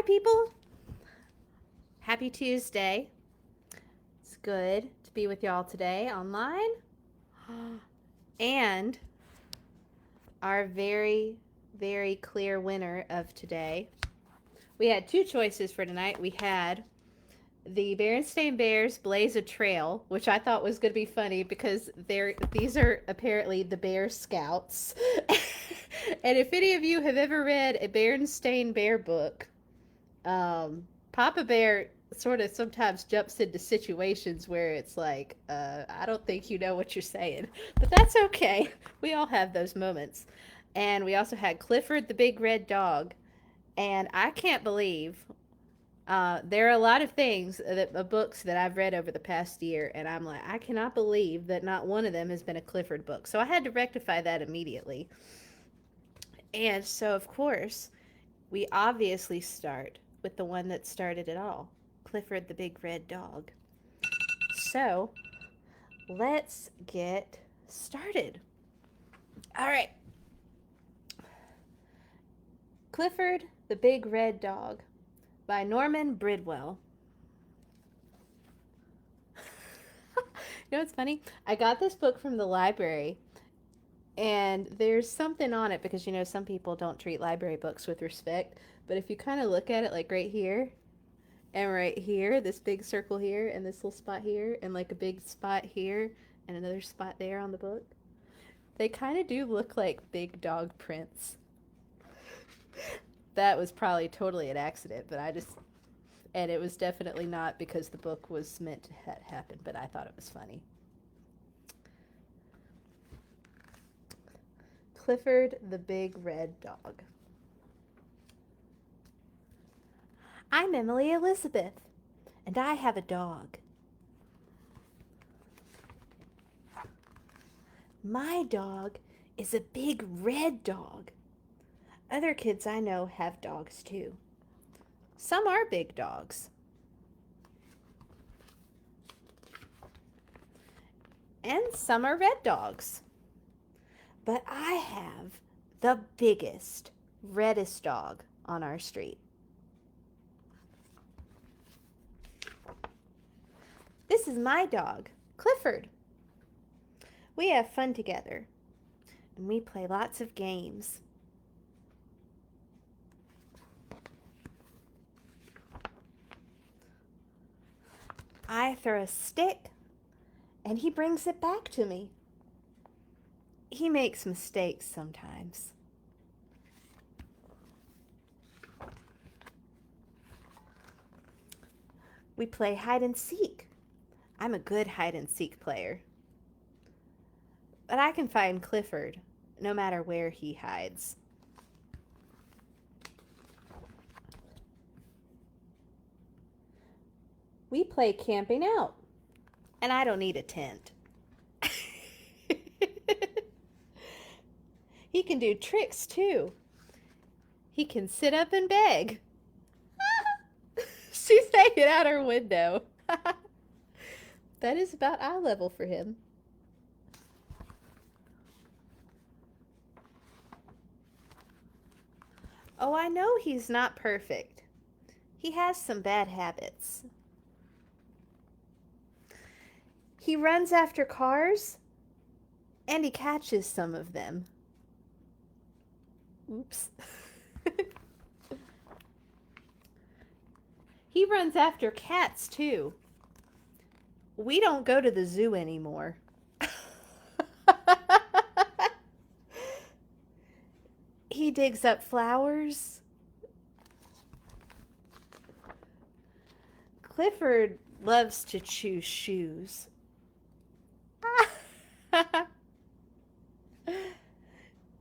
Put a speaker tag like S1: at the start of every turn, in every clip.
S1: people. Happy Tuesday. It's good to be with y'all today online. And our very, very clear winner of today. We had two choices for tonight. We had the Berenstain Bears blaze a trail, which I thought was going to be funny because these are apparently the Bear Scouts. And if any of you have ever read a Berenstain Bear book, Papa Bear sort of sometimes jumps into situations where it's like, I don't think you know what you're saying. But that's okay. We all have those moments. And we also had Clifford the Big Red Dog. And I can't believe there are a lot of things books that I've read over the past year, and I'm like, I cannot believe that not one of them has been a Clifford book. So I had to rectify that immediately. And so, of course, we obviously start with the one that started it all, Clifford the Big Red Dog. So let's get started. All right. Clifford the Big Red Dog by Norman Bridwell. You know what's funny? I got this book from the library, and there's something on it because, you know, some people don't treat library books with respect. But if you kind of look at it, like right here and right here, this big circle here and this little spot here and like a big spot here and another spot there on the book, they kind of do look like big dog prints. That was probably totally an accident, but and it was definitely not because the book was meant to happen, but I thought it was funny. Clifford the Big Red Dog. I'm Emily Elizabeth, and I have a dog. My dog is a big red dog. Other kids I know have dogs too. Some are big dogs. And some are red dogs. But I have the biggest, reddest dog on our street. This is my dog, Clifford. We have fun together, and we play lots of games. I throw a stick, and he brings it back to me. He makes mistakes sometimes. We play hide and seek. I'm a good hide and seek player. But I can find Clifford no matter where he hides. We play camping out, and I don't need a tent. He can do tricks too. He can sit up and beg. She's hanging out her window. That is about eye level for him. Oh, I know he's not perfect. He has some bad habits. He runs after cars, and he catches some of them. Oops. He runs after cats, too. We don't go to the zoo anymore. He digs up flowers. Clifford loves to chew shoes.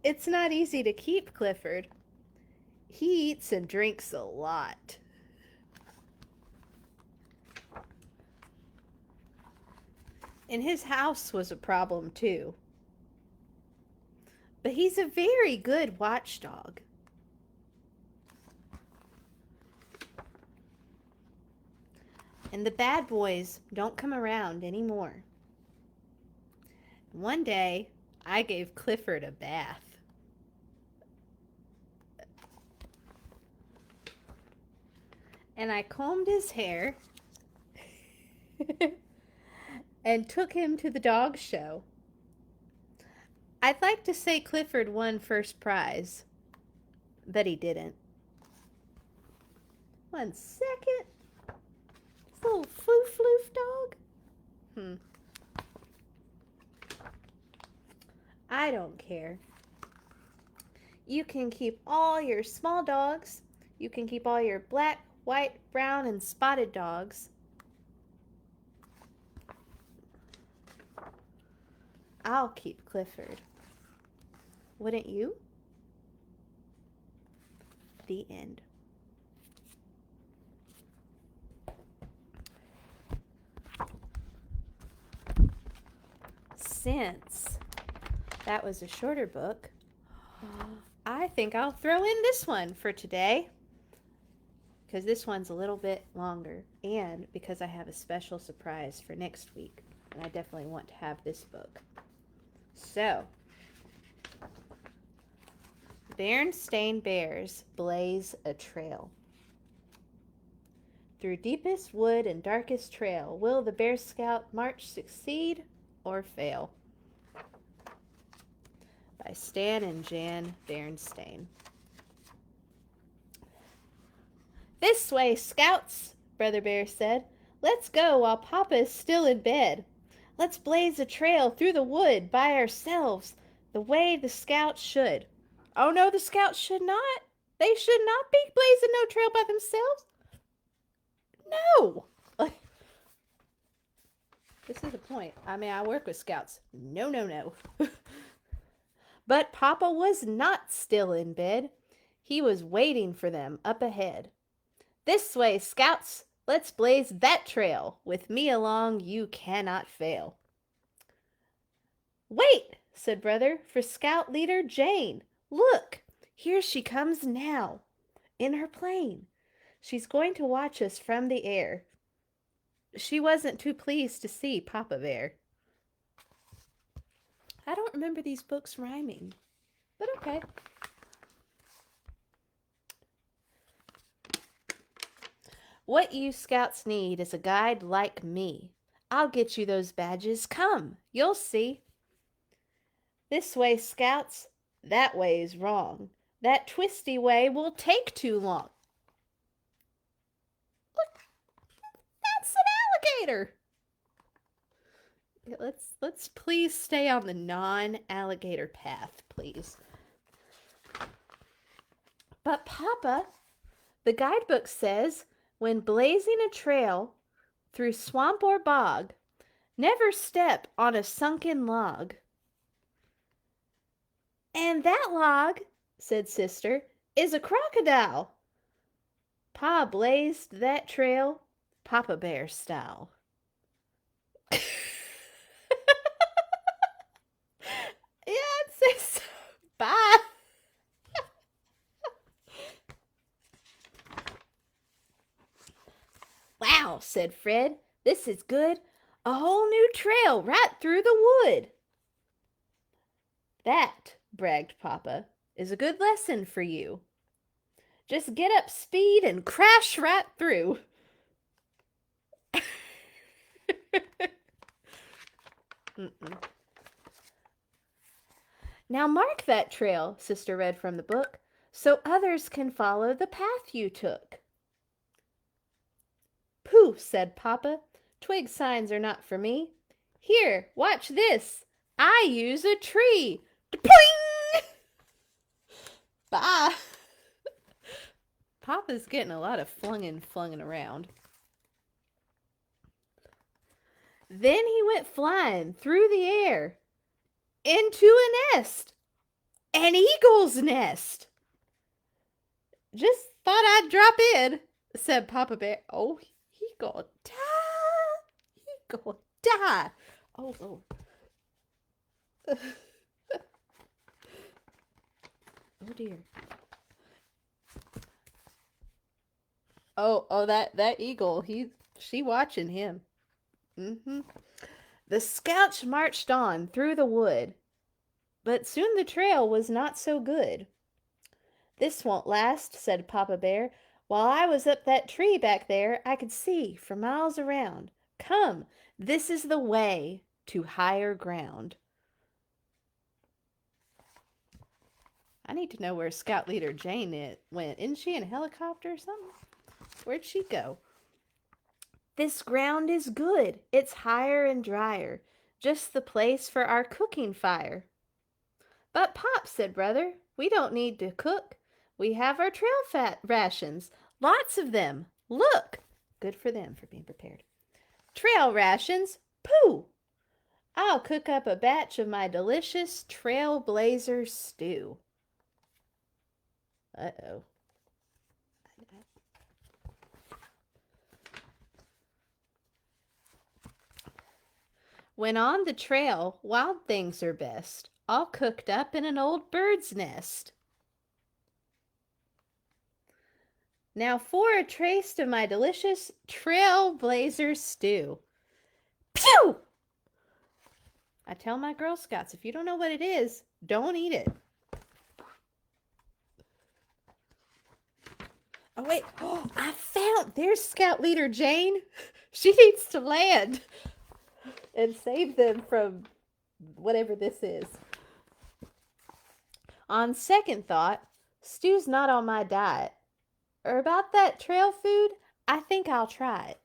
S1: It's not easy to keep Clifford. He eats and drinks a lot. And his house was a problem too. But he's a very good watchdog. And the bad boys don't come around anymore. One day, I gave Clifford a bath. and I combed his hair and took him to the dog show. I'd like to say Clifford won first prize, but he didn't. 1 second. This little floof dog. I don't care. You can keep all your small dogs. You can keep all your black, white, brown, and spotted dogs. I'll keep Clifford. Wouldn't you? The end. Since that was a shorter book, I think I'll throw in this one for today, because this one's a little bit longer, and because I have a special surprise for next week, and I definitely want to have this book. So, Berenstain Bears blaze a trail. Through deepest wood and darkest trail, will the Bear Scout march succeed or fail? By Stan and Jan Berenstain. This way, Scouts, Brother Bear said. Let's go while Papa is still in bed. Let's blaze a trail through the wood by ourselves, the way the Scouts should. Oh no, the Scouts should not. They should not be blazing no trail by themselves. No. This is the point. I mean, I work with Scouts. No. But Papa was not still in bed. He was waiting for them up ahead. This way, Scouts. Let's blaze that trail. With me along, you cannot fail. Wait, said Brother, for Scout Leader Jane. Look, here she comes now, in her plane. She's going to watch us from the air. She wasn't too pleased to see Papa Bear. I don't remember these books rhyming, but okay. What you Scouts need is a guide like me. I'll get you those badges. Come, you'll see. This way, Scouts. That way is wrong. That twisty way will take too long. Look, that's an alligator. Let's please stay on the non-alligator path, please. But Papa, the guidebook says, when blazing a trail through swamp or bog, never step on a sunken log. And that log, said Sister, is a crocodile. Pa blazed that trail Papa Bear style. Yeah, it says so. Bye. Wow, said Fred. This is good. A whole new trail right through the wood. That, bragged Papa, is a good lesson for you. Just get up speed and crash right through. Now mark that trail, Sister read from the book, so others can follow the path you took. Pooh, said Papa, twig signs are not for me. Here, watch this. I use a tree. Poing! Bye. Papa's getting a lot of flunging around. Then he went flying through the air into a nest. An eagle's nest. Just thought I'd drop in, said Papa Bear. Oh, he gonna die. He gonna die. Oh, Lord. Oh, dear. Oh, that eagle, she watching him. The Scouts marched on through the wood, but soon the trail was not so good. This won't last, said Papa Bear. While I was up that tree back there, I could see for miles around. Come, this is the way to higher ground. I need to know where Scout Leader Jane went. Isn't she in a helicopter or something? Where'd she go? This ground is good. It's higher and drier. Just the place for our cooking fire. But Pop, said Brother, we don't need to cook. We have our trail fat rations. Lots of them. Look. Good for them for being prepared. Trail rations? Pooh! I'll cook up a batch of my delicious Trailblazer stew. Uh-oh. When on the trail, wild things are best, all cooked up in an old bird's nest. Now for a taste of my delicious Trailblazer stew. Pew! I tell my Girl Scouts, if you don't know what it is, don't eat it. Oh, wait. Oh, I found. There's Scout Leader Jane. She needs to land and save them from whatever this is. On second thought, stew's not on my diet. Or about that trail food, I think I'll try it.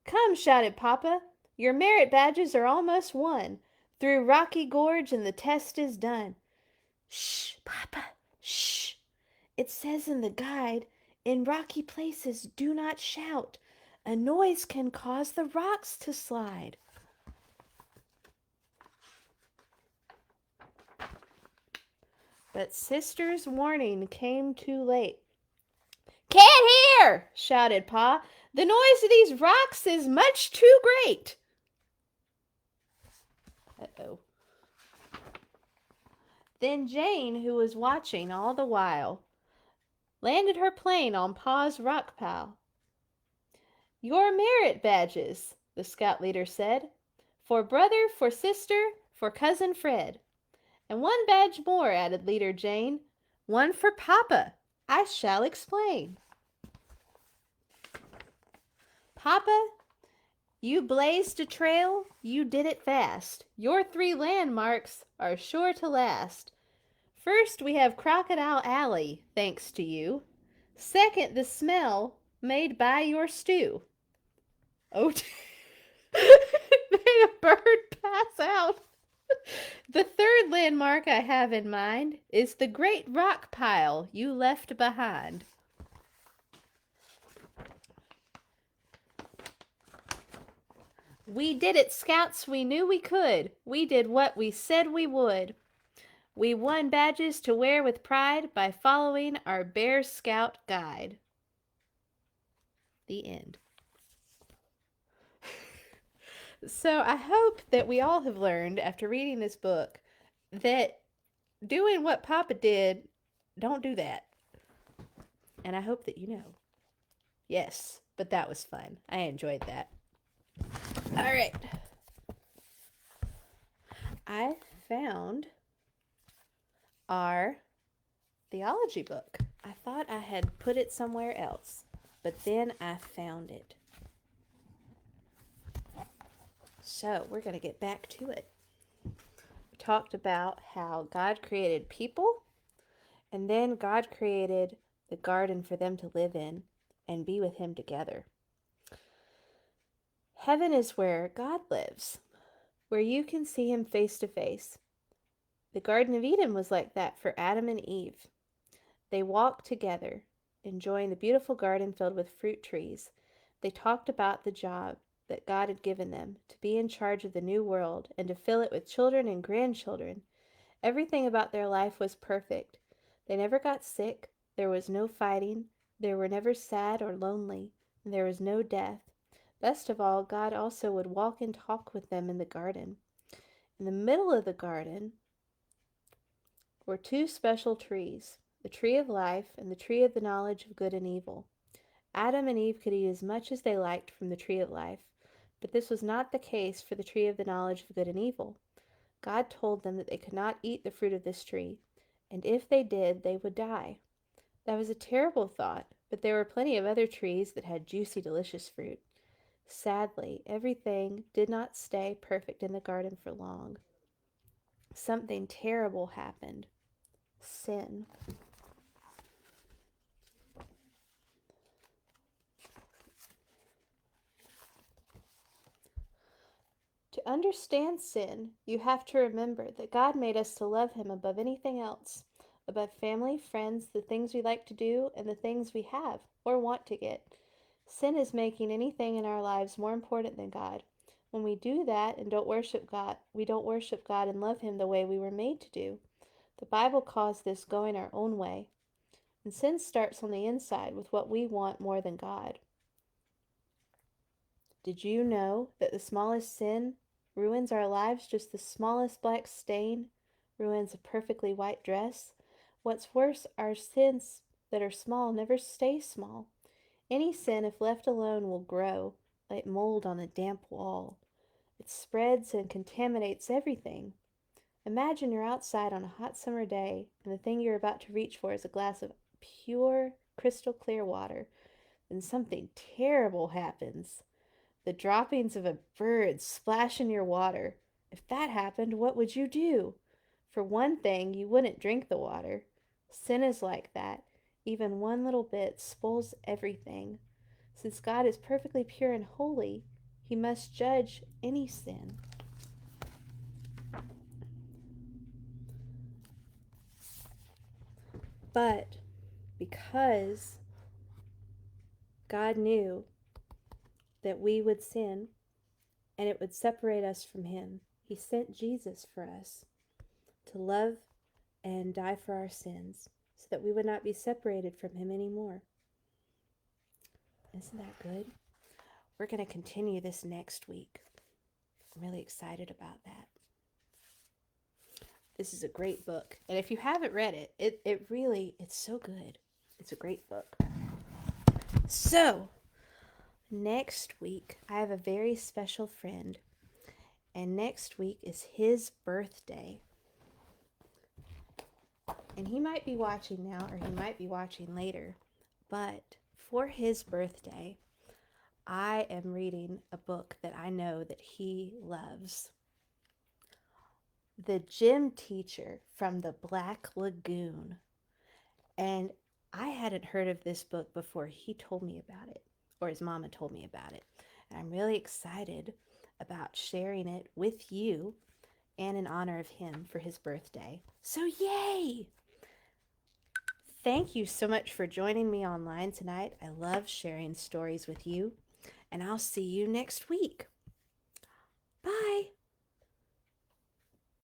S1: Come, shouted Papa. Your merit badges are almost won. Through Rocky Gorge and the test is done. Shh, Papa, shh. It says in the guide, in rocky places do not shout. A noise can cause the rocks to slide. But Sister's warning came too late. Can't hear, shouted Pa. The noise of these rocks is much too great. Uh-oh. Then Jane, who was watching all the while, landed her plane on Pa's rock pile. Your merit badges, the Scout Leader said. For brother, for sister, for cousin Fred. And one badge more, added Leader Jane. One for Papa. I shall explain. Papa, you blazed a trail, you did it fast. Your 3 landmarks are sure to last. First, we have Crocodile Alley, thanks to you. Second, the smell made by your stew. Oh, made a bird pass out. The third landmark I have in mind is the great rock pile you left behind. We did it, Scouts. We knew we could. We did what we said we would. We won badges to wear with pride by following our Bear Scout guide. The end. So I hope that we all have learned after reading this book that doing what Papa did, don't do that. And I hope that you know. Yes, but that was fun. I enjoyed that. All right. I found our theology book. I thought I had put it somewhere else, but then I found it. So we're going to get back to it. We talked about how God created people, and then God created the garden for them to live in and be with Him together. Heaven is where God lives, where you can see Him face to face. The Garden of Eden was like that for Adam and Eve. They walked together, enjoying the beautiful garden filled with fruit trees. They talked about the job that God had given them, to be in charge of the new world and to fill it with children and grandchildren. Everything about their life was perfect. They never got sick, there was no fighting, they were never sad or lonely, and there was no death. Best of all, God also would walk and talk with them in the garden. In the middle of the garden were 2 special trees, the tree of life and the tree of the knowledge of good and evil. Adam and Eve could eat as much as they liked from the tree of life, but this was not the case for the tree of the knowledge of good and evil. God told them that they could not eat the fruit of this tree, and if they did, they would die. That was a terrible thought, But there were plenty of other trees that had juicy, delicious fruit. Sadly, everything did not stay perfect in the garden for long. Something terrible happened. Sin. To understand sin, you have to remember that God made us to love Him above anything else, above family, friends, the things we like to do, and the things we have or want to get. Sin is making anything in our lives more important than God. When we do that and don't worship God, we don't worship God and love Him the way we were made to do. The Bible calls this going our own way. And sin starts on the inside with what we want more than God. Did you know that the smallest sin ruins our lives? Just the smallest black stain ruins a perfectly white dress. What's worse, our sins that are small never stay small. Any sin, if left alone, will grow like mold on a damp wall. It spreads and contaminates everything. Imagine you're outside on a hot summer day, and the thing you're about to reach for is a glass of pure, crystal clear water. Then something terrible happens. The droppings of a bird splash in your water. If that happened, what would you do? For one thing, you wouldn't drink the water. Sin is like that. Even one little bit spoils everything. Since God is perfectly pure and holy, He must judge any sin. But because God knew that we would sin and it would separate us from Him, He sent Jesus for us to love and die for our sins so that we would not be separated from Him anymore. Isn't that good? We're going to continue this next week. I'm really excited about that. This is a great book. And if you haven't read it, it's so good. It's a great book. So, next week, I have a very special friend. And next week is his birthday. And he might be watching now or he might be watching later. But for his birthday, I am reading a book that I know that he loves. The Gym Teacher from the Black Lagoon. And I hadn't heard of this book before he told me about it, or his mama told me about it. And I'm really excited about sharing it with you and in honor of him for his birthday. So yay! Thank you so much for joining me online tonight. I love sharing stories with you, and I'll see you next week.